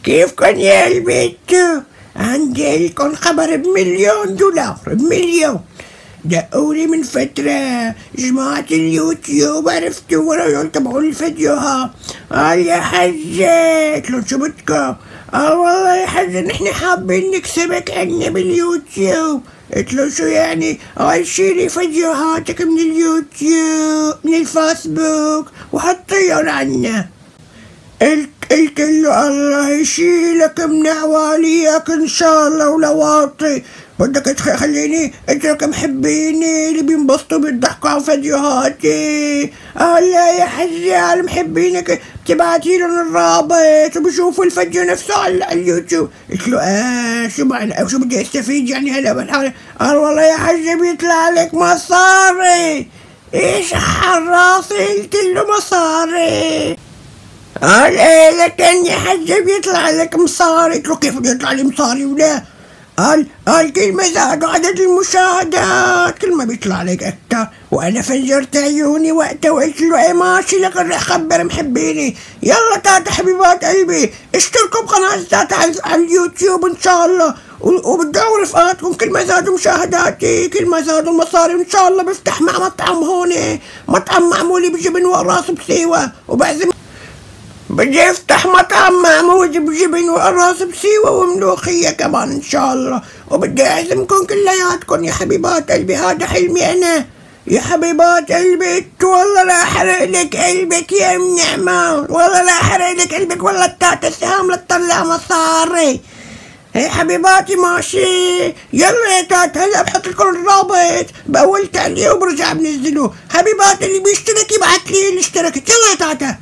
كيفكن يا البت؟ عندي لكم خبر ب1,000,000 دولار، ب1,000,000. دقولي من فترة جماعة اليوتيوب، عرفتوا ورا يتابعوا الفيديوهات. قال يا حجة، قلت له شو بدكم؟ والله يا حجة نحن حابين نكسبك عنا باليوتيوب. قلت له شو يعني؟ قال شيلي فيديوهاتك من اليوتيوب من الفيسبوك وحطيهم عنا. قلت له الله يشيلك من عواليك ان شاء الله ولواطي. بدك تخليني اترك محبيني اللي بينبسطوا بيضحكوا على فيديوهاتي. قال لا يا حجة، محبينك بتبعتي لهم الرابط وبشوفوا الفيديو نفسه على اليوتيوب. قلت له شو معنى او شو بدي استفيد يعني هلا بالحالة؟ قال والله يا حجة بيطلع لك مصاري. ايش حراسي؟ قلت له مصاري. قال ايه لكن يا حجة بيطلع لك مصاري. قلت له كيف بده يطلع لي مصاري ولا؟ قال كل ما زادوا عدد المشاهدات كل ما بيطلع لك اكتر. وانا فجرت عيوني وقتها وقلت له ايه ماشي لك رح اخبر محبيني. يلا تاتا حبيبات قلبي اشتركوا بقناة تاتا على اليوتيوب ان شاء الله، وبدعوا رفقاتكم. كل ما زادوا مشاهداتي كل ما زادوا المصاري، وان شاء الله بفتح مع مطعم هون، مطعم معمول بجبن وقراص بسيوة، وبعزم بدي افتح مطعم معمول بجبن وقراص بسيوة وملوخية كمان ان شاء الله، وبدي اعزمكم كلياتكم يا حبيبات قلبي. هذا حلمي انا يا حبيبات قلبي. والله لا احرق لك قلبك يا ام نعمة، والله لا احرق لك قلبك، والله التاتا السهام لتطلع مصاري. هي حبيباتي ماشي. يلا يا تاتا هلا بحط لكم الرابط باول تعليق وبرجع بنزله. حبيباتي اللي بيشترك يبعت لي الاشتراك. يلا يا تاتا.